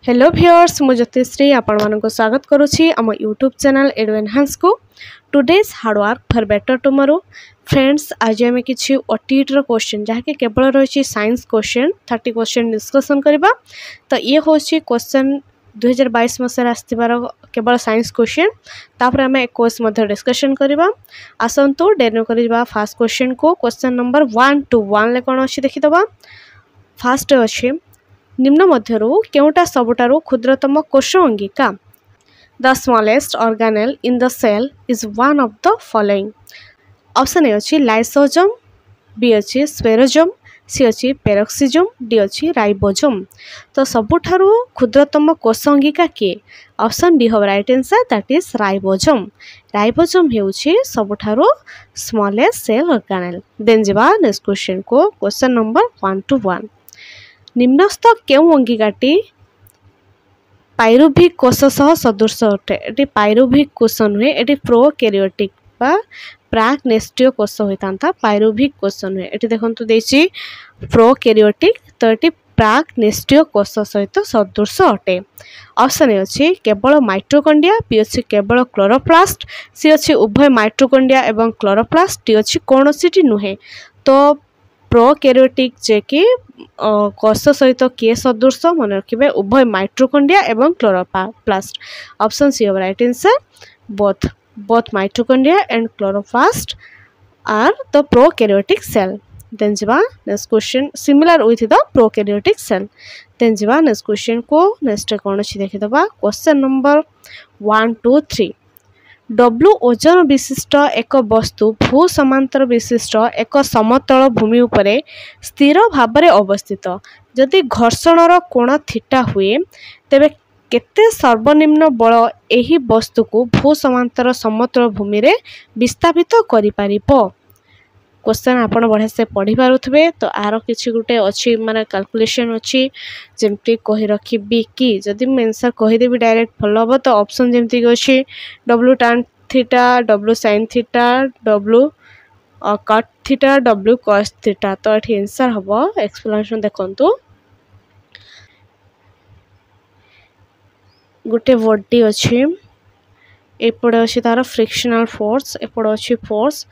Hello viewers मु ज्योतिश्री आपण मानको स्वागत करुछि आम यूट्यूब चैनल एडु एनहांस को today's hard work for better tomorrow. Friends आज आम किछि ओटीईटी रो क्वेश्चन जहा कि केवल रही साइंस क्वेश्चन 30 क्वेश्चन डिस्कशन करबा। तो ये होछि क्वेश्चन 2022 मसरा आस्तिबार केवल साइंस क्वेश्चन तापर आम एक क्वेश्चन मध्ये डिस्कशन करबा। आसंतु डेनो करबा फर्स्ट क्वेश्चन को क्वेश्चन नंबर 1 to 1 ले कोन अछि देखि दबा। फर्स्ट अछि निम्न मध्यरु केउटा सबुटारु क्षुद्रतम कोश अंगिका। The smallest organelle in the cell is one of the following. Option A अछि लाइसोसोम, बी अछि स्पेरोसोम, सी अछि पेरोक्सिसोम, डी अछि राइबोसोम। तो सबुठारु क्षुद्रतम कोश अंगिका के ऑप्शन डी हो right answer that is ribosome. Ribosome हेउछि सबुठारु स्मॉलेस्ट सेल ऑर्गेनेल। देन जिबा नेक्स्ट क्वेश्चन को क्वेश्चन नंबर 1 to 1। निम्नस्थ केउ अंगिकाटी पाइरुभिक कोश सह सदृश अटे। एटी पाइरुभिक कोश नुहे, एटी प्रोकैरियोटिक बा प्राक नेस्टीय कोश होइतांता, पाइरुभिक कोश नुहे। एटी देखंतु देछि प्रोकैरियोटिक, तो एटी प्राक नेस्टीय कोश सहित सदृश अटे। ऑप्शन ए अछि केवल माइटोकॉन्ड्रिया, बी अछि केवल क्लोरोप्लास्ट, सी अछि उभय माइटोकॉन्ड्रिया एवं क्लोरोप्लास्ट, डी अछि कोनोसिटी नुहे। तो प्रोकैरियोटिक जे कि कोश सहित किए सदृश मन रखिबे उभय माइटोकॉन्ड्रिया एवं chloroplast. Option C of right answer both mitochondria and chloroplast are the prokaryotic cell. Then jiba next question similar with the prokaryotic cell. Then jiba next question को next कोन अछि देखि दबा। Question number 1 to 3। डब्ल्यू ओजन विशिष्ट एक वस्तु भू समांतर विशिष्ट एक समतल भूमि उपरे स्थिर भाव में अवस्थित। जदि घर्षण कोण थीटा हुए तेबे केते सर्वनिम्न बल एही वस्तु को भू समांतर समतल भूमि रे विस्थापित करि पारिबो। क्वेश्चन आपण बढ़िया से पढ़ी पारुथबे। तो आरो किछि गुटे अछि माने कैलकुलेशन अछि जेमति कहि रखिबी कि जदि मैं आंसर कहि देबी डायरेक्ट फॉलो हो तो ऑप्शन जेमति अछि w tan theta, w sin theta, w cot theta, w cos theta. तो एठी आंसर हबो एक्सप्लेनेशन देखंतु। गुटे बॉडी अछि, एपड़े अछि तार फ्रिक्शनल फोर्स, एपड़े अछि फोर्स,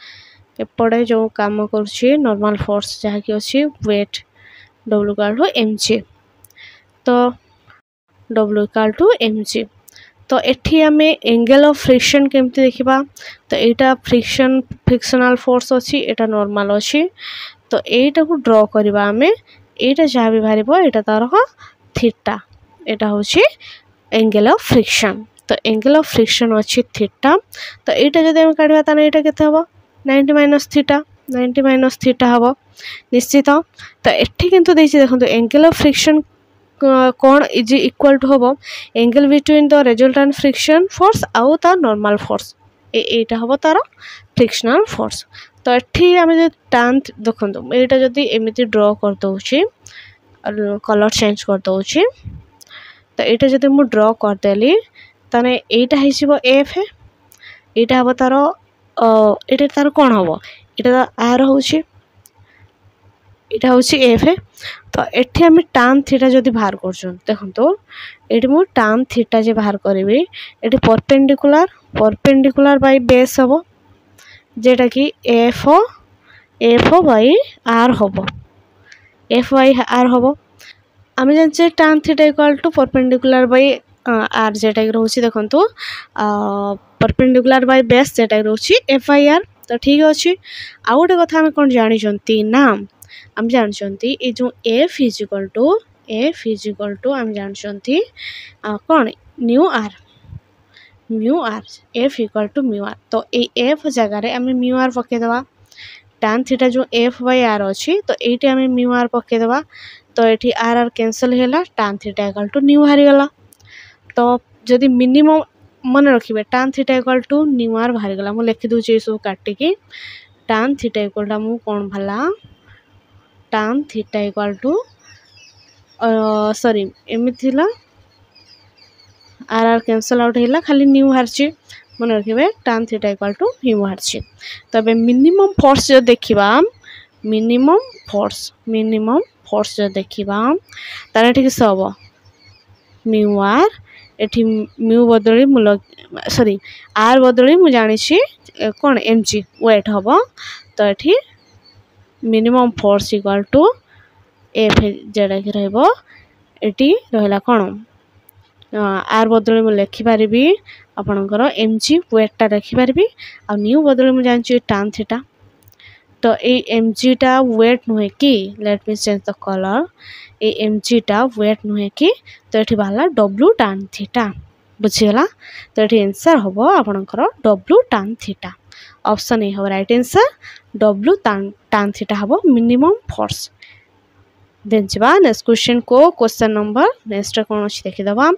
एपड़े जो काम करछि नॉर्मल फोर्स जहा कि अछि weight w equal to mg। तो w इक्वल टू mg। तो एठी हमें एंगल ऑफ फ्रिक्शन केमती देखिबा। तो एटा फ्रिक्शनल फोर्स अछि, एटा नॉर्मल अछि। तो एटा को ड्रॉ करबा हमें, एटा जहा भी भारिबो एटा तार थीटा, एटा होछि एंगल ऑफ फ्रिक्शन। तो एंगल ऑफ फ्रिक्शन अछि थीटा। तो एटा जदि हम काढबा ताने एटा केते हबो 90 माइनस थीटा, 90 माइनस थीटा हबो निश्चित। तो एठी किंतु देछि देखंतु एंगल ऑफ फ्रिक्शन कोण इज इक्वल टू हबो angle between the resultant friction force आउ ता नॉर्मल फोर्स, एटा हबो तार फ्रिक्शनल फोर्स। तो एठी हमें जे tan देखंतु एटा जदि एमिति ड्रॉ कर दोछि कलर चेंज कर दोछि। तो एटा जदि मु ड्रॉ कर देली तने एटा हिसिबो f है, एटा हबो तार एटा तार कोन हबो एटा r होछि, एटा होछि f है। तो एठी हम tan थीटा जदि बाहर करछन देखंतो एठी मु tan थीटा जे बाहर करबी एठी परपेंडिकुलर बाय बेस हबो जेटा कि f बाय r हबो, f बाय r हबो। आमे जानछे tan theta equal to perpendicular by r जेटा कि रहउछि देखंतो परपेंडिकुलर बाय बेस जेटा कि रहउछि f बाय r। तो ठीक अछि। आ गोटे कथा हम कोन जानि जंती ना हम जान छंती ए जो f इज इक्वल टू हम जान छंती कोन mu r f equal to mu r। तो ए f जगह रे हम म्यू r पके दवा। tan थीटा जो f बाय r अछि तो एठी हम म्यू r पके दवा। तो एठी r कैंसिल होला, tan theta equal to mu हारि गला। तो जदि मिनिमम मन रखिबे tan theta equal to mu r बाहर गला, मु लिखि दउ छै सो काटि के tan थीटा इक्वल टू मु कोन भला tan theta equal to sorry एमिथिला r कैंसिल आउट हैला खाली न्यू हारछि मन रखिबे tan theta equal to mu हारछि। तबे मिनिमम फोर्स जो देखिबा मिनिमम फोर्स जो देखिबा तारे ठीक से हबो म्यू आर एठी म्यू बदली सॉरी आर बदली मु जानी कौन mg वेट हम तो ये minimum force equal to F जेटा कि रही रहा कौन आर बदल मुझे लिखिपारि आपणकर mg वेटा लिखिपारि आ न्यू बदल मुझे जानी टान थीटा तो ये mg टा वेट नुहे कि let me change the colour ये mg टा वेट नुहे कि तो ये बाहर w टान थीटा बुझीगला तो ये आंसर हम आपणकर w टान थीटा ऑप्शन ए हम राइट आंसर w टान थीटा हम मिनिमम फोर्स देन जावा नेक्स्ट क्वेश्चन को क्वेश्चन नंबर नेक्स्ट कौन अच्छी देखीदबा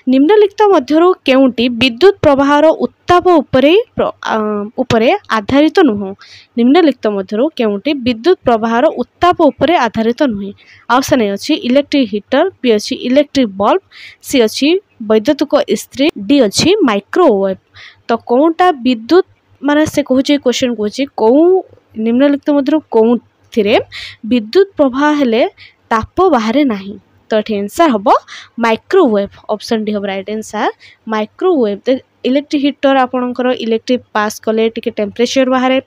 निम्नलिखित मध्यरु केउंटी विद्युत प्रवाहर उत्ताप उपरे आधारित नुह निम्नलिखित मध्यरु केउंटी विद्युत प्रवाहर उत्ताप उपरे आधारित नुहे ऑप्शन ए अछि इलेक्ट्रिक हीटर बी अछि इलेक्ट्रिक बल्ब सी अछि वैद्युतिक इस्त्री डी अछि माइक्रोवेव तो कौनटा विद्युत माने से कहूची क्वेश्चन कहूची कौ निम्नलिखित मध्यरु कौथिरे विद्युत प्रवाह हेले ताप बाहर नहीं तो ये आंसर हम माइक्रोवेव ऑप्शन डी हम right answer microwave electric heater आपणकर इलेक्ट्रिक पास कले टी टेम्परेचर बाहर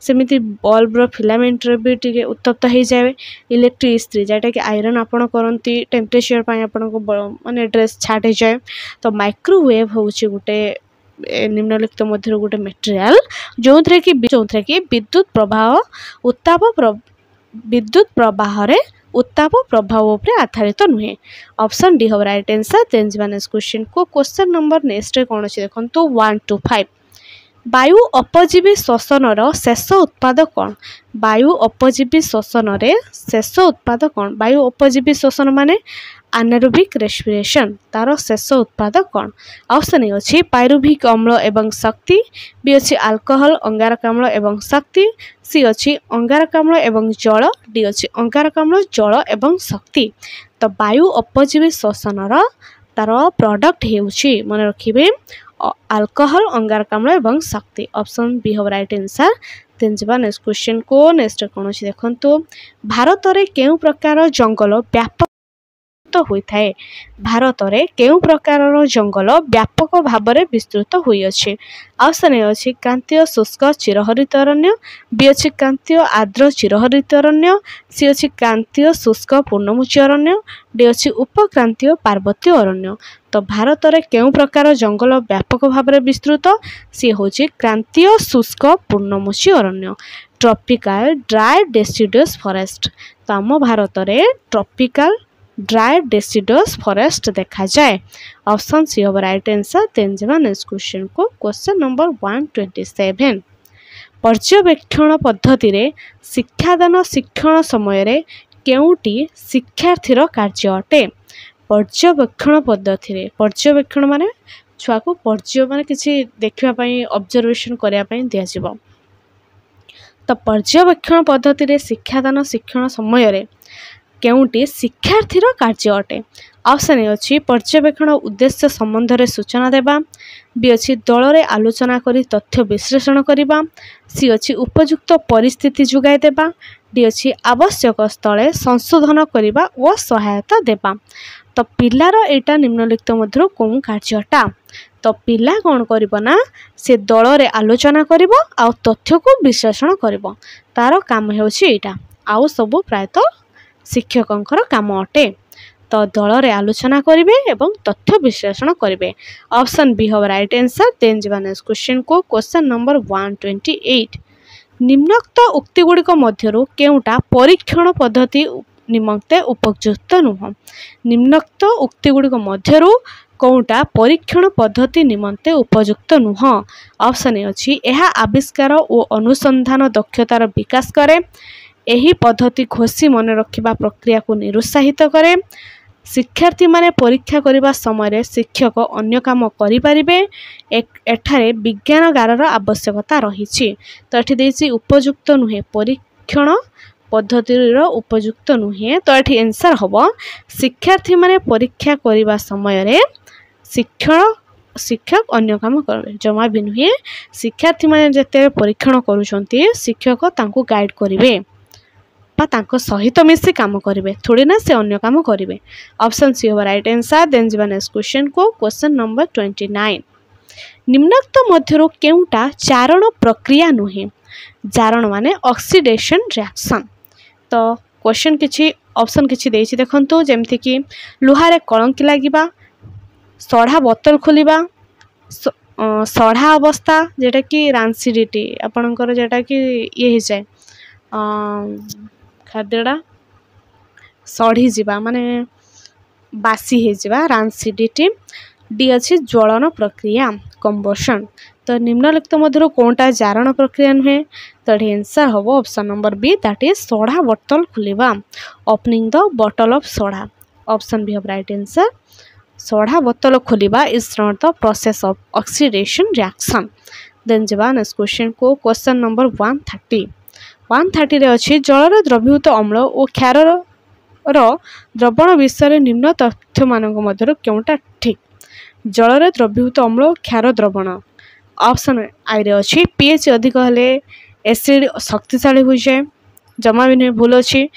सेमती बल्बर फिलामेंट भी टी उत्तप्त हो जाए इलेक्ट्रिक इस्त्री जेटा कि आयरन आपड़ करती टेम्परेचर माने ड्रेस छाट हो जाए तो माइक्रोवेव हूँ गोटे निम्नलिखित मध्य गोटे मटेरियल जो थे कि विद्युत प्रवाह विद्युत प्रवाह उत्ताप प्रभाव उपरे आधारित नुहे ऑप्शन डी हम right answer then next question को क्वेश्चन नंबर नेक्स्ट कौन अच्छे देखो 1 to 5 वायु अपजीवी श्वसन शेष उत्पाद कौन वायु अपजीवी श्वसन शेष उत्पाद कौन वायु अपजीवी श्वसन माने एनारोबिक रेस्पिरेशन तार शेष उत्पाद कौन ऑप्शन ए अच्छी पायरुभिक अम्ल एवं शक्ति बी अच्छी अल्कोहल अंगारकाम्ल एवं शक्ति सी अच्छी अंगारकाम्ल एवं जल डी अच्छी अंगारकाम्ल जल एवं शक्ति तो वायु अपजीवी श्वसन तार प्रोडक्ट हेउछि मन रखिबे अल्कोहल अंगारकाम्ल एवं शक्ति ऑप्शन बी हम राइट आंसर देन जबा नेक्स्ट क्वेश्चन को नेक्स्ट कौन अच्छे देखो भारत में केउ प्रकार जंगल व्यापक होता है भारत में केउ प्रकार जंगल व्यापक भाव में विस्तृत हुई अच्छे ऑप्शन ए अच्छी क्रांतीय शुष्क चिरहरित अरण्य बी अच्छी क्रांतीय आर्द्र चिरहरित अरण्य सी अच्छी क्रांतीय शुष्क पूर्णमोची अरण्य डी अच्छी उपक्रांतीय पार्वत्य अरण्य तो भारत में केउ प्रकार जंगल व्यापक भाव में विस्तृत सी हूँ क्रांतीय शुष्क पूर्णमोची अरण्य ट्रॉपिकल ड्राई डेसिडुअस फॉरेस्ट तो आम भारत में ट्रॉपिकल ड्राई डेसिडुअस फॉरेस्ट देखा जाए ऑप्शन सी हम राइट आंसर देन जबा नेक्स्ट क्वेश्चन को क्वेश्चन नंबर 127 पर्यवेक्षण पद्धति रे शिक्षादान शिक्षण समय रे केउटी शिक्षार्थीर कार्य अटे पर्यवेक्षण पद्धति रे पर्यवेक्षण माने छुआ को माने किसी देखिबा पई ऑब्जर्वेशन करिया पई दिया जिवो तो पर्यवेक्षण पद्धति रे शिक्षादान शिक्षण समय रे केउटी शिक्षार्थीर कार्य अटे ऑप्शन ए अच्छी पर्यवेक्षण उद्देश्य संबंध में सूचना देवा बी अच्छी दल रे आलोचना करी तथ्य विश्लेषण करवा सी अच्छी उपयुक्त परिस्थिति जुगाई देवा डी अच्छी आवश्यक स्थले संशोधन करवा और सहायता देवा तो पिलार एटा निम्नलिखित मध्य कौन कार्यटा तो पिला कौन करिबो ना से दल रे आलोचना करिबो आ तथ्य को विश्लेषण करिबो तार काम हेउछि एटा आउ सब प्रायतः शिक्षकंकर काम अटे तो दल रे आलोचना करेंगे एवं तथ्य विश्लेषण करेंगे ऑप्शन बी हम राइट आंसर देन जबा नेक्स्ट क्वेश्चन को क्वेश्चन नंबर 128 निम्नोक्त उक्ति गुड़िक मध्यरु केउटा परीक्षण पद्धति निमंते उपयुक्त नुह निम्नोक्त उक्ति गुड़िक मध्यरु कौटा परीक्षण पद्धति निमंते उपयुक्त नुह ऑप्शन ए अछि एहा आविष्कार और अनुसंधान दक्षतार विकास करे एही पद्धति घोषी मन रखिबा प्रक्रिया को निरुत्साहित करे शिक्षार्थी माने परीक्षा करने समय शिक्षक अन्य काम करें एठारे विज्ञानगार आवश्यकता रही तो ये उपयुक्त नुहे परीक्षण पद्धति उपयुक्त नुहे तो ये आंसर हम शिक्षार्थी माने परीक्षा करने समय शिक्षक अन्य काम करेंगे जमा भी नुहे शिक्षार्थी माने जते परीक्षण करुछंती शिक्षक तांको गाइड करेंगे बापा तांको सहित मिसी काम करेंगे थोड़ी ना से अन्य काम करेंगे। ऑप्शन सी होगा राइट आंसर। देन जीवा नेक्स्ट क्वेश्चन को क्वेश्चन नंबर 29 निम्नोक्त मध्यरु केउटा चारण प्रक्रिया नुहे चारण माने ऑक्सीडेशन रिएक्शन। तो क्वेश्चन किछि ऑप्शन किछि देछि देखंतु जेमति कि लुहारे कलंकी लागिबा सढ़ा बोतल खोलिबा सढ़ा अवस्था जेटा कि रांसिडिटी आपणकर जेटा कि ये हो जाए खाद्यटा सढ़ी जावा माने बासी हो जावा रांसिडिटी। डी अच्छी ज्वलन प्रक्रिया कंबशन। तो निम्नलिखित मध्य कौनटा जारण प्रक्रिया नुहे तो आंसर हम option number B that is soda बोतल खोलिबा opening the bottle of soda. Option B हम राइट आंसर। सोढ़ा बोतल खोलिबा is not the process of oxidation reaction. Then जवा नेक्स्ट क्वेश्चन को क्वेश्चन नंबर 130 रे अच्छी जल द्रवीभूत अम्ल और क्षार द्रवण विषय निम्न तथ्य मानक मध्य केउटा ठीक। जल द्रवीभूत अम्ल और क्षार द्रवण ऑप्शन आई रे अच्छी पीएच अधिक हेले एसिड शक्तिशाली हो जाए जमा भी नहीं भूल अच्छी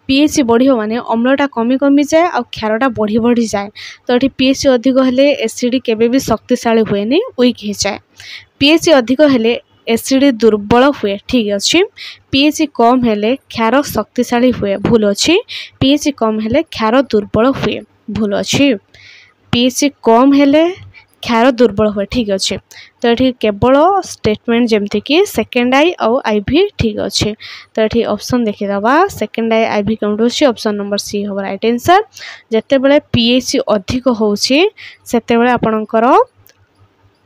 पीएच बढ़िया माने अम्लटा कमी कमी जाए और क्षारटा बढ़ी बढ़ी जाए। तो ये पीएच अधिक हेले एसिड केबे भी शक्तिशाली हुए नहीं वीक हो जाए। पीएच अधिक हेले एसिड दुर्बल हुए ठीक अच्छे। पीएच कम हेले क्षार शक्तिशाली हुए भूल अच्छी। पीएच कम हेले क्षार दुर्बल हुए भूल अच्छी। पीएच कम हेले क्षार दुर्बल हुए ठीक अच्छे। तो ये केवल स्टेटमेंट जमती कि सेकेंड आई और आईवी ठीक अच्छे। तो ये ऑप्शन देखीदबा सेकेंड आई आईवी कौन अच्छे ऑप्शन नंबर सी हम राइट आंसर। जिते बड़े पीएच अधिक होते आपणकर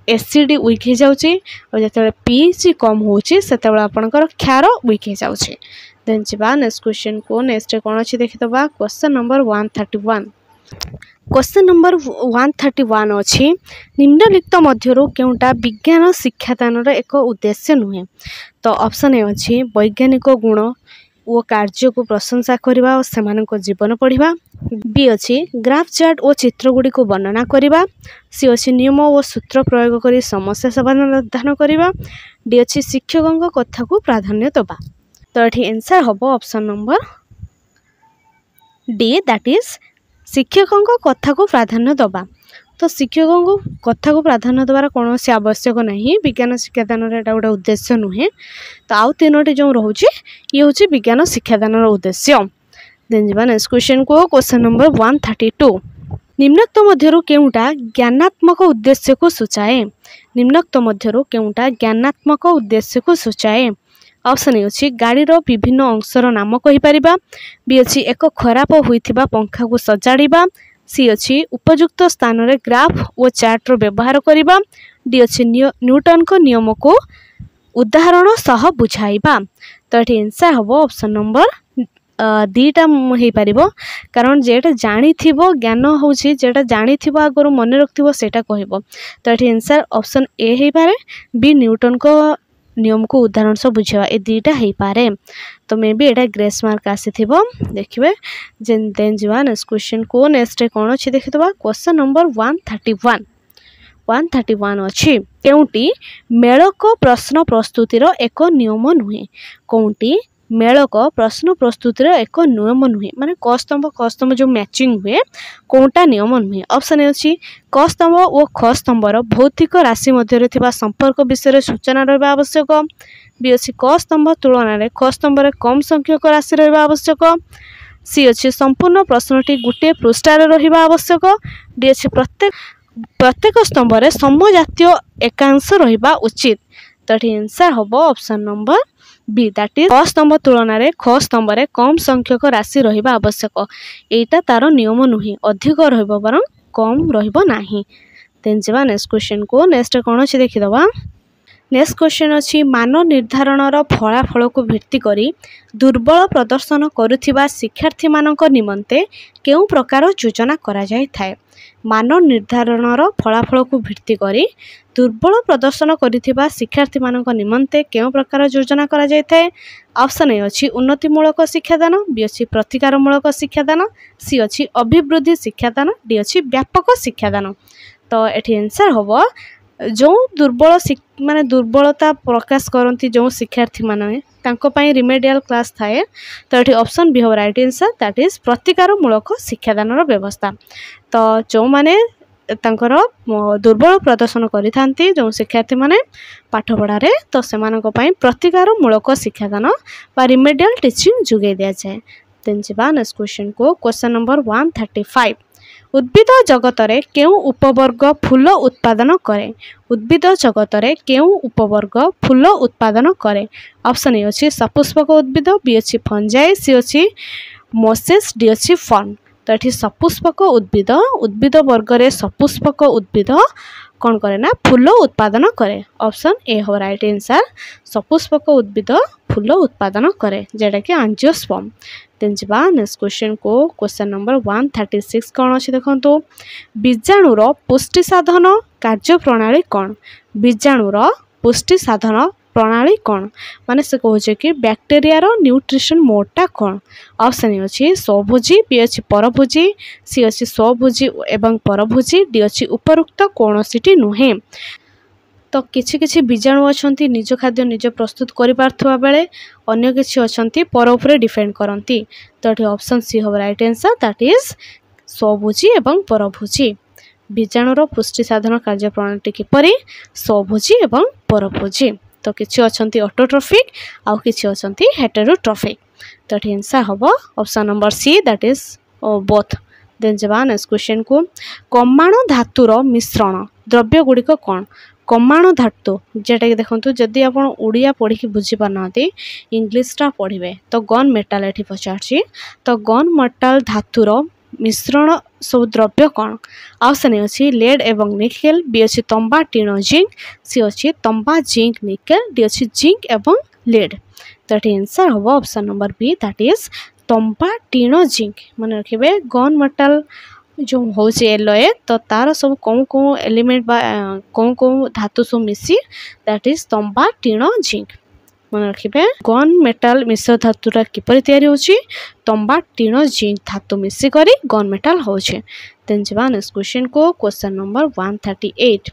एसिड वीक हो जाऊँगी और जिते पीएच कम होते आपणकर क्षार वीक हो जाऊँगी। देन जा नेक्स्ट क्वेश्चन को नेक्स्ट कौन अच्छे देखीदबा क्वेश्चन नंबर 131। क्वेश्चन नंबर 131 अच्छी निम्नलिखित मध्यरु केउटा विज्ञान शिक्षादान एक उद्देश्य नुहे। तो ऑप्शन ए अच्छी वैज्ञानिक गुण और कार्य को प्रशंसा करवा और सेमानक जीवन पढ़ा। बी अच्छी ग्राफ चार्ट और चित्रगुड़ी को वर्णना करवा। सी अच्छी नियम और सूत्र प्रयोग कर समस्या समाधान करवा। डी अच्छी शिक्षकों कथा को प्राधान्य दबा। तो ये आंसर हम option number D that is शिक्षकों कथा को प्राधान्य दबा। तो शिक्षकों कथा को प्राधान्य दबार कौन से आवश्यक नहीं विज्ञान शिक्षादान एटा गोटे उद्देश्य नुहे। तो आउ तीनोटी जो रोचे ये हूँ विज्ञान शिक्षादान उद्देश्य। देन जा नेक्स्ट क्वेश्चन को क्वेश्चन नंबर 132 निम्नोक्त मध्यरु केउटा ज्ञानात्मक उद्देश्य को सूचाए। निम्नोक्त मध्यरु केउटा ज्ञानात्मक उद्देश्य को सूचाए। ऑप्शन ए अच्छी गाड़ी विभिन्न अंशर नाम कहीपर। बी अच्छी एक खराब होइथिबा पंखा को सजाड़ा। सी अच्छी उपयुक्त स्थान रे ग्राफ और चार्टर व्यवहार करवा। डी अच्छी न्यूटन को नियम को उदाहरण सह बुझाइबा। तो ये आंसर हम ऑप्शन नंबर दीटा हो पार कारण जेटा जानी ज्ञान हूँ जेटा जानी आगर मन रखिथो सेटा कहब। तो ये आंसर ऑप्शन ए हो पारे। बी न्यूटन को नियम को उदाहरण सब बुझेवा ए दीटा हो पारे। तो may be Etah grace mark आसी देखिए। देन जा नेक्स्ट क्वेश्चन को नेक्स्ट कौन अच्छे देखीदबा क्वेश्चन नंबर 131 अच्छी केउटी मेलक प्रश्न प्रस्तुतिर एक नियम नुहे। कौटी मेलक प्रश्न प्रस्तुतिर एक नियम नुहे माने क स्तंभ जो मैचिंग हुए कौटा नियम नुहे। ऑप्शन ए अच्छी क स्तंभ और ख स्तंभर भौतिक राशि मध्य संपर्क विषय सूचना रहा आवश्यक। बी अच्छी क स्तंभ तुलन ख स्तंभ कम संख्यक राशि रहा आवश्यक। सी अच्छी संपूर्ण प्रश्नटी गोटे पृष्ठार रहा आवश्यक। डी अच्छी प्रत्येक स्तंभ समजातीय एकांश रहा उचित। तो ये आंसर हम option number B that is क स्तंभ तुलन ख स्तंभ कम संख्यक राशि रहा आवश्यक। एटा तार नियम नुहे अधिक रहिबो बरं कम रहिबो नाही। देन जा नेक्स्ट क्वेश्चन को नेक्स्ट कौन अच्छे देखीदबा नेक्स्ट क्वेश्चन अच्छी मान निर्धारणर फलाफल को भित्ति करी दुर्बल प्रदर्शन करुथिबा शिक्षार्थी मानक निमंते केउ प्रकार योजना करा जाय थाए। मान निर्धारणर फलाफल को भित्ति करी दुर्बल प्रदर्शन करिथिबा शिक्षार्थी मानक निमंते केउ प्रकार योजना करा जाय थाए। ऑप्शन ए अच्छी उन्नतिमूलक शिक्षादान। बी अच्छी प्रतिकारमूलक शिक्षादान। सी अच्छी अभिवृद्धि शिक्षादान। डी अच्छी व्यापक शिक्षादान। तो ये आंसर हम जो दुर्बल माने दुर्बलता प्रकाश करती जो शिक्षार्थी माने तांको पई रिमेडियल क्लास थाए तो ये ऑप्शन बी हो राइट आंसर दैट इज प्रतिकारमूलक शिक्षादान व्यवस्था। तो जो माने तांकर दुर्बल प्रदर्शन करिथांती जो शिक्षार्थी माने पाठ पढ़ारे तो सेमानक पई प्रतिकारमूलक शिक्षादान बा रिमेडियल टीचिंग जुगे दिया जाए। देन जिबा नेक्स्ट क्वेश्चन को क्वेश्चन नंबर 135 उद्भिद जगत रे केउ उपवर्ग फूल उत्पादन करे। उद्भिद जगत रे केउ उपवर्ग फूल उत्पादन करे। ऑप्शन ए अछि सपुष्पक उद्भिद, बी अछि फंजाई, सी अछि मोसेस, डी अछि फर्न। तो ये सपुष्पक उद्भिद उद्भिद वर्ग रे सपुष्पक उद्भिद कौन करे ना फूल उत्पादन करे। ऑप्शन ए हो राइट आंसर सपुष्पक उद्भिद फूल उत्पादन करे जेटा कि एंजियोस्पर्म। देन जिबा नेक्स्ट क्वेश्चन को क्वेश्चन नंबर 136 कौन अच्छे देखो बीजाणुर पुष्टि साधन कार्य प्रणाली कौन। बीजाणुर पुष्टि साधन प्रणाली कौन माने से कहे कि बैक्टेरिया न्यूट्रिशन मोडटा कौन। ऑप्शन ए अच्छी स्वभोजी, बी अच्छी परभोजी, सी अच्छी स्वभोजी एवं परभोजी, डी अच्छी उपरुक्त कौन सी नुहे। तो किछि किछि बीजाणु अछंती निज खाद्य निज प्रस्तुत करि पारथुवा बेले अन्य किछि अछंती पर उपरे डिपेंड करंती। तो ये ऑप्शन सी हो राइट आंसर दैट इज स्वभोजी एवं परभोजी। बीजाणुर पुष्टि साधन कार्य प्रणाली किपरि स्वभोजी एवं परभोजी। तो किछि अछंती ऑटोट्रोफिक आउ किछि अछंती हेटेरोट्रोफिक। तो ये आंसर होबो option number C that is both. Then जवान नेक्स्ट क्वेश्चन को कमाण धातुर मिश्रण द्रव्य गुड़िक कौन। कमाण धातु जेटा कि देखो जदि आप ओडिया पढ़ी बुझी पारना इंग्लीशटा पढ़े तो गन मेटाल ये पचार तो गन मेटाल धातुर मिश्रण सब द्रव्य कौन। ऑप्शन अच्छी लेड एवं निकेल, बी अच्छी तंबा टीण जिंक, सी अच्छी तंबा जिंक निकेल, डी अच्छी जिंक एवं लेड। तो ये आंसर हम option number B that is तंबा टीण जिंक। मन रखिए गन मेटाल जो हूँ एलोए तो तार सब कौन कौन एलिमेंट बा कौन कौन धातु सब मिसी दैट इज तंबा टीण जिंक। मन रखिए गन मेटाल मिश्र धातुरा किपरि तैयारी होची तंबा टीण जिंक धातु मिसी करी गन मेटाल होचे। देन जिबा नेक्स्ट क्वेश्चन को क्वेश्चन नंबर 138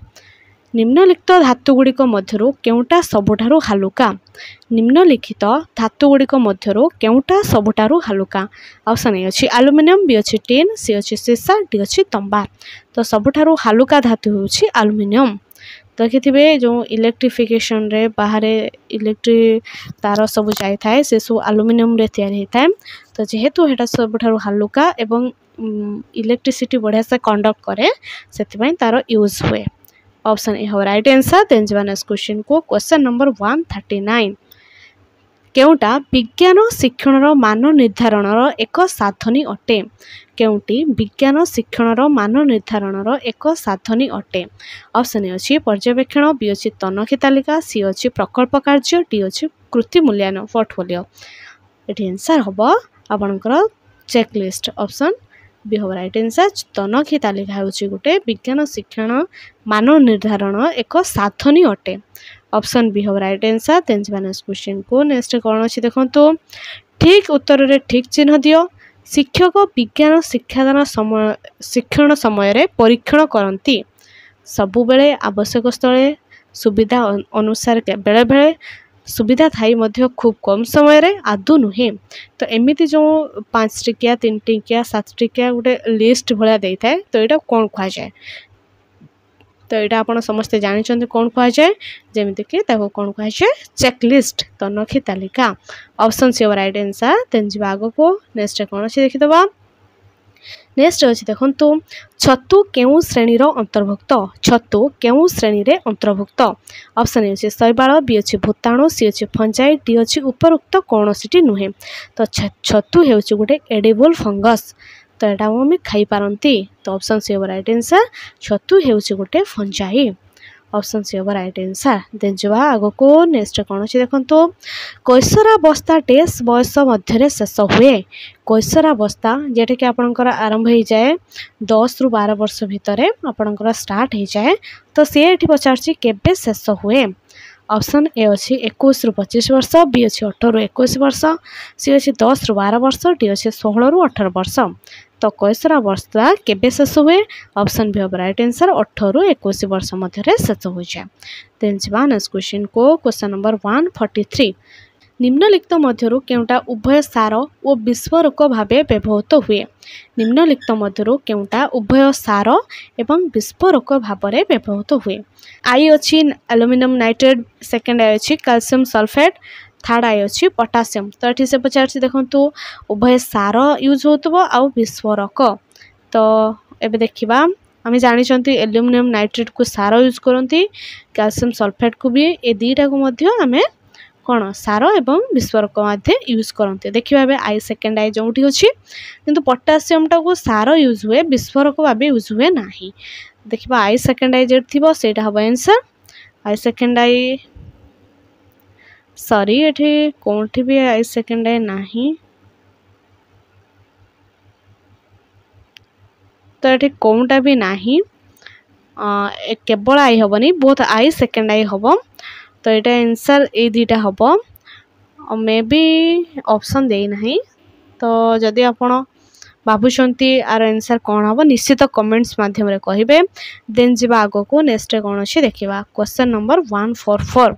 निम्नलिखित धातु गुड़िक मध्यरु केउटा सबुठारु हालुका। निम्नलिखित धातु गुड़िक मध्यरु केउटा सबुठारु हालुका। ऑप्शन ए अछि एल्युमिनियम, बी अछि टिन, सी अछि सीसा, डी अछि तंबा। तो सबुठारु हालुका धातु होछि एल्युमिनियम। तो देखिथिबे जो इलेक्ट्रिफिकेशन रे बाहर इलेक्ट्रिक तार सब जाय थाए से सब एल्युमिनियम रे तैयार होता है। तो जेहेतु हेटा सबुठारु हालुका एवं इलेक्ट्रिसिटी बढ़िया से कंडक्ट करे सेथिबाई तार यूज हुए। ऑप्शन ए हो राइट आंसर। देन जवान नेक्स्ट क्वेश्चन को क्वेश्चन नंबर 139 केउटा विज्ञान शिक्षण मान निर्धारण एक साधनी अटे। केउटी विज्ञान शिक्षण मान निर्धारण एक साधनी अटे। ऑप्शन ए अच्छी पर्यवेक्षण, बी अच्छी तनखी तालिका, सी अच्छी प्रकल्प कार्य, डी अच्छी कृति मूल्यांकन पोर्टफोलियो। ये आंसर हम आपणकर चेकलिस्ट ऑप्शन बी हो राइट आंसर तनखी तालिका होची गोटे विज्ञान शिक्षण मान निर्धारण एक साधनी अटे। ऑप्शन बी हो right answer. Then next question को नेक्स्ट कौन अच्छी देखो ठीक उत्तर रे ठीक चिन्ह दियो। शिक्षक विज्ञान शिक्षादान समय शिक्षण समय परीक्षण करती सबु बेले आवश्यक स्थले सुविधा अनुसार बेले बेले सुविधा थाई मध्य खूब कम समय रे आदु नुहे। तो एमिति जो 5 टिकिया 3 टिकिया 7 टिकिया गोटे लिस्ट भाया दे थाए तो यहाँ कौन कह जाए। तो यहाँ आप समस्ते जानते कौन कह जाए जमीती कि कौन कह जाए चेकलिस्ट तनखी तालिका। Option C right answer. Then जी आग को नेक्स्ट कौन अच्छे देखीदबा नेक्स्ट अच्छे देखु छतु केउ श्रेणीर अंतर्भुक्त। छतु केउ श्रेणी रे अंतर्भुक्त। ऑप्शन ए अच्छे शैवाल, बी अच्छे भूताणु, सी अच्छे फंजाई, डी अच्छे उपरुक्त कौन सी नुहे। तो छतु हे गोटे एडिबल फंगस तो यहाँ आम खाई पारती। तो ऑप्शन सी राइट आंसर छतु हे गोटे fungi. Option C right answer. Then जो आग को नेक्स्ट कौन अच्छे देखो कैशोरावस्था डेस बयस मध्य शेष हुए। कैशोरावस्था जेटा कि आपणकर आरंभ हो जाए 10 ରୁ 12 वर्ष भितर आपणकर स्टार्ट हो जाए तो सी ये पचार केबे शेष हुए। ऑप्शन ए अच्छी 21 ରୁ 25 वर्ष, बी अच्छी 18 ରୁ 21 वर्ष, सी अच्छी 10 ରୁ 12 वर्ष, डी अच्छी 16 ରୁ 18 वर्ष। तो कैशोरावस्था केबे शेष हुए। ऑप्शन बी राइट आंसर 18 ରୁ 21 वर्ष मध्य शेष हो जाए। देन जी नेक्स्ट क्वेश्चन को क्वेश्चन नंबर 143 निम्नलिखित मध्यरु केउटा उभय सार और विस्फोरक भावे व्यवहृत हुए निम्नलिखित मध्यरु केउटा उभय सार एवं विस्फोरक भावे व्यवहृत हुए आई अछि एल्युमिनियम नाइट्रेट सेकेंड आई अछि कैल्शियम सल्फेट थर्ड आई अछि पोटासियम तो एठी से पचारछि देखंतु उभय सार यूज होतबो आ विस्फोरक तो एबे देखिबा आमे जानि छंती एल्युमिनियम नाइट्रेट को सार यूज करंती कैल्शियम सल्फेट को भी ए दीटा को मध्य आमे कौन सार एवं विस्फोरक मध्य यूज करते देखिए आई सेकेंड आई जो किंतु पोटासियम टा को सार यूज हुए विस्फोरक भाव यूज हुए ना देखा आई सेकेंड आई जेट थी से हम answer I second I sorry ये कौन भी आई सेकेंड आई ना तो ये कौनटा भी ना केवल आई हेनी बहुत आई सेकेंड आई हम तो ये आंसर ये दीटा हम मे बी ऑप्शन दे ना तो जदि आपण भावुंट आर आंसर कौन हम निश्चित कमेंट्स माध्यम कहे देन जा आग को नेक्स्ट कौन अच्छे देखा question number 144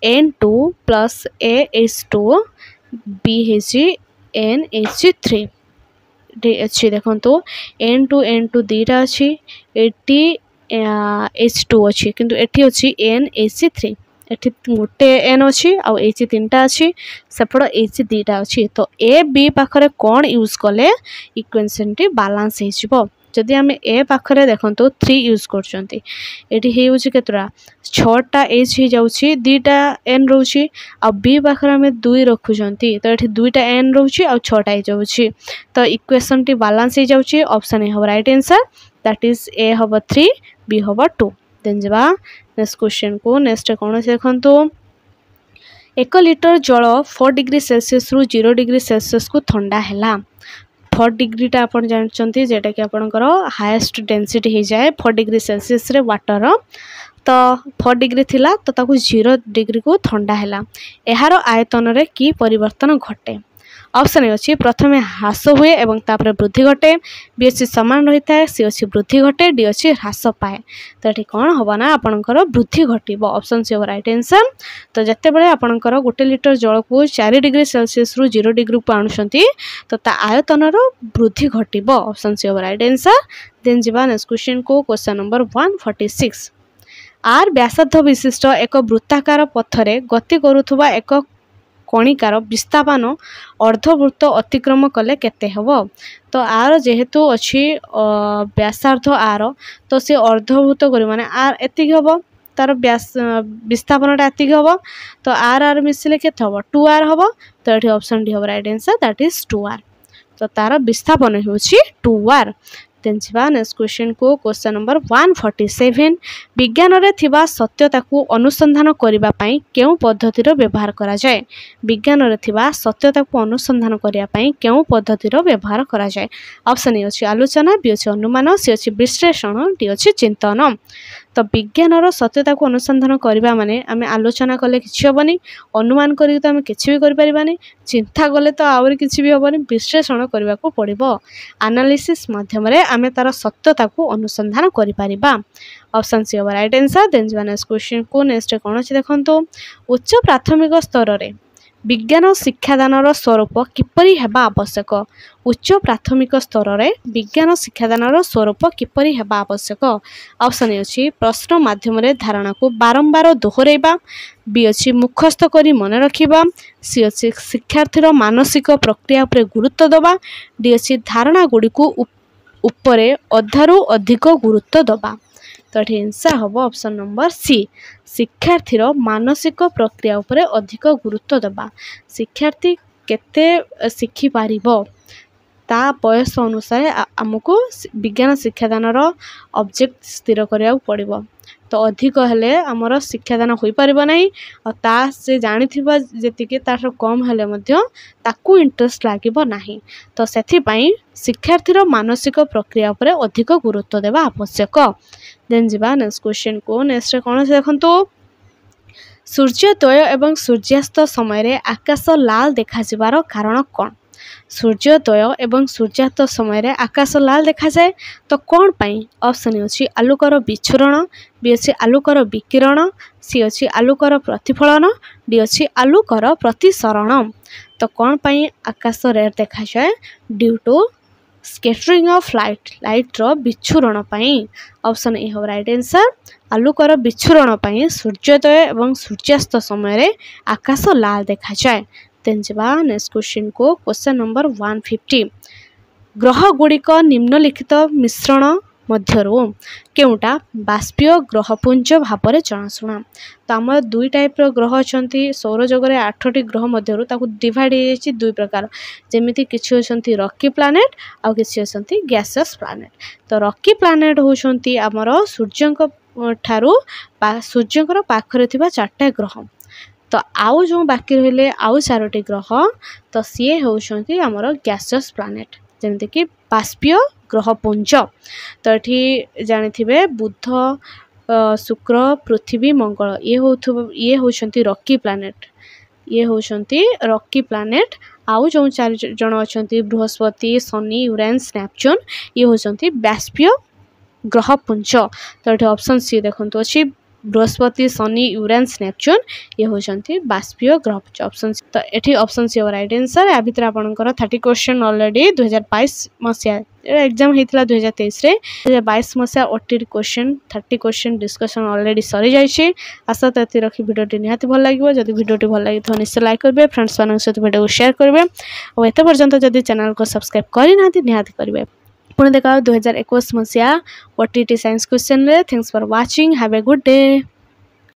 N2 plus AH2 BHNH3 अच्छी देखो N2 N2 दीटा अच्छी एटी H2 अच्छी किंतु एटी अच्छी NH3 एटी गोटे एन अच्छी आउ एच तीनटा अच्छी सेपट एच दीटा अच्छी तो ए बी पाखरे कौन यूज कले इक्वेशन टी बालांस हो जदि आम ए पाखरे देखो 3 यूज करछंती एटी हे होची केतरा 6टा एच हो जाउची दीटा एन रोची आ बी पाखरे आम 2 रखुछंती तो एटी 2टा एन रोची आ 6टा हो जाउची तो इक्वेशन टी बालांस हो जाउची ऑप्शन ए हो right answer that is a हो 3 बी हो 2 देन जबा नेक्स्ट क्वेश्चन को नेक्स्ट कौन से देखंतु 1 लिटर जल 4 डिग्री सेल्सियस रु 0 डिग्री सेल्सियस को ठंडा हैला 4 डिग्री टा आपण जानचंती जेटा कि आपणकर हाईएस्ट डेंसिटी हो जाए 4 डिग्री सेल्सियस रे वाटर तो 4 डिग्री थिला तो ताकू 0 डिग्री को ठंडा हैला एहार आयतन रे की परिवर्तन घटे ऑप्शन अच्छी प्रथमे ह्रास हुए एवं तापर वृद्धि घटे बी अच्छी सामान रही है सी अच्छी वृद्धि घटे डी अच्छी ह्रास पाए तो ये कौन हम ना आपणकर वृद्धि घट ऑप्शन सी हो राइट आंसर तो जिते बड़े आपणकर 1 लिटर जल को 4 डिग्री सेल्सियस रु 0 डिग्री को आणुछंती तो ता आयतन वृद्धि घट ऑप्शन सी हो राइट आंसर देन जीवा नेक्स्ट क्वेश्चन को क्वेश्चन नंबर 146 आर व्यासार्ध विशिष्ट एक वृत्ताकार पथरे गति करुथुबा एक कणिकार विस्थापन अर्धवृत्त अतिक्रम कले केते हबो तो आर जेहेतु अच्छी व्यासार्ध आर तो सी अर्धवृत्त करी माने आर एतिक हबो तार विस्थापनटा एतिक हबो तो आर मिसले केते हबो 2r हबो तो एठी ऑप्शन डी हबो right answer that is 2r तो तार विस्थापन होछि 2r देन जीवा नेक्स्ट क्वेश्चन को क्वेश्चन नंबर 147 विज्ञान रे थिबा सत्यता को अनुसंधान करिबा पई केउ पद्धतिर व्यवहार करा जाय विज्ञान रे थिबा सत्यता को अनुसंधान करिया पई केउ पद्धतिर व्यवहार करा जाय ऑप्शन ए अछि आलोचना बी अछि अनुमान सी अछि विश्लेषण डी अछि चिंतन तो विज्ञान रो सत्यता को अनुसंधान करबा माने आमे आलोचना कले किछि होबनी अनुमान करी तो आमे किछि भी करि परिबानी चिंता कले तो आउर किछि भी होबनी विश्लेषण करबा को पड़िबो एनालिसिस माध्यम रे आमे तार सत्यता को अनुसंधान करि परिबा ऑप्शन सी हो right answer then next question को नेक्स्ट कोन अछि देखंतो उच्च प्राथमिक स्तर रे विज्ञान शिक्षादानर स्वरूप किपरि हेबा आवश्यक उच्च प्राथमिक स्तर रे विज्ञान शिक्षादानर स्वरूप किपरि हेबा आवश्यक ऑप्शन ए अछि प्रश्न माध्यम रे धारणा को बारंबार दोहराइबा बी अछि मुखस्थ करी मन रखिबा सी अछि शिक्षार्थीर मानसिक प्रक्रिया उपरे गुरुत्व दबा डी अछि धारणा गुडी को उपरे अधारु अधिक गुरुत्व दबा तो ये आंसर हम ऑप्शन नंबर सी शिक्षार्थीर मानसिक प्रक्रिया उपरे अधिक गुरुत्व दबा शिक्षार्थी केते शिखि पारिबो ता बयस अनुसार आमको विज्ञान शिक्षादानर ऑब्जेक्ट स्थिर करिया पड़िबो तो अधिक हेले आमर शिक्षादान होई परिबो नाही और ता से जानिथिबा जेतिके तार कम हेले मध्य ताकू इंटरेस्ट लागिबो नाही तो सेथि पई शिक्षार्थीर मानसिक प्रक्रिया उपरे अधिक गुरुत्व देबा आवश्यक देन जीवा नेक्स्ट क्वेश्चन को नेक्स्ट कोन से देखंतो सूर्योदय एवं सूर्यास्त समय रे आकाश लाल देखा जिबार कारण कोन सूर्योदय एवं सूर्यास्त समय आकाश लाल देखा जाए तो कौन पाई ऑप्शन अच्छी आलोकर विच्छुरण बी अच्छी आलोकर विकिरण सी अच्छी आलोकर प्रतिफलन डी अच्छी आलोकर प्रतिसरण तो कौन पाई आकाश रेड देखा जाए due to scattering of light रो विच्छुरण पाई ऑप्शन ए हो राइट आंसर आलोकर विच्छुरण पाई सूर्योदय एवं सूर्यास्त समय आकाश लाल देखा जाए। देन जवा नेक्स्ट क्वेश्चन को क्वेश्चन नंबर 150 ग्रह गुड़िक निम्नलिखित मिश्रण मध्यरु केउटा बाष्पीय ग्रहपुंज भाव में जनाशुना तो आम दुई टाइप ग्रह अच्छा सौरजगर 8टी ग्रह मध्यरु ताकू डिवाइड हो दुई प्रकार जमीती किसी अच्छा रॉकी प्लैनेट आउ किसी अच्छा गैसियस प्लैनेट तो रॉकी प्लैनेट होउछंती आमर सूर्य ठारू सूर्यकर पाखरे थिबा 4टा ग्रह तो आउ जो बाकी रहिले आउ 4टी ग्रह तो सी होउछंती आमर गैसियस प्लैनेट जमीती कि बाष्पीय ग्रहपुंज तो ये जानी बुध शुक्र पृथ्वी मंगल ये होउछंती रॉकी प्लैनेट ये होउछंती रॉकी प्लैनेट आउ जो 4 जण अछंती बृहस्पति शनि यूरेनस नेपच्यून ये होउछंती बाष्पीय ग्रहपुंज तो ये ऑप्शन सी देखंतु अछि बृहस्पति शनि यूरेनस नेपच्यून ये होउछंती बाष्पीय ग्रहपुंज ऑप्शन तो एठी ऑप्शन सी राइट आंसर या भितर आपनकर 30 क्वेश्चन ऑलरेडी 2022 मसिया एग्जाम हेतला 2023 रे 2022 मसिया 80 क्वेश्चन 30 क्वेश्चन डिस्कशन ऑलरेडी सरी जाइछे आशा तति रखी वीडियोटी निहाती भल लागिवो जदि वीडियोटी भल लागि तो निश्चय लाइक करबे फ्रेंड्स मानक सहित वीडियो को शेयर करबे और एते पर्यंत जदि चैनल को सब्सक्राइब करि नाथि निहाती करबे पुणे देखा 2021 मसिया ओटीटी साइंस क्वेश्चन रे thanks for watching have a good day.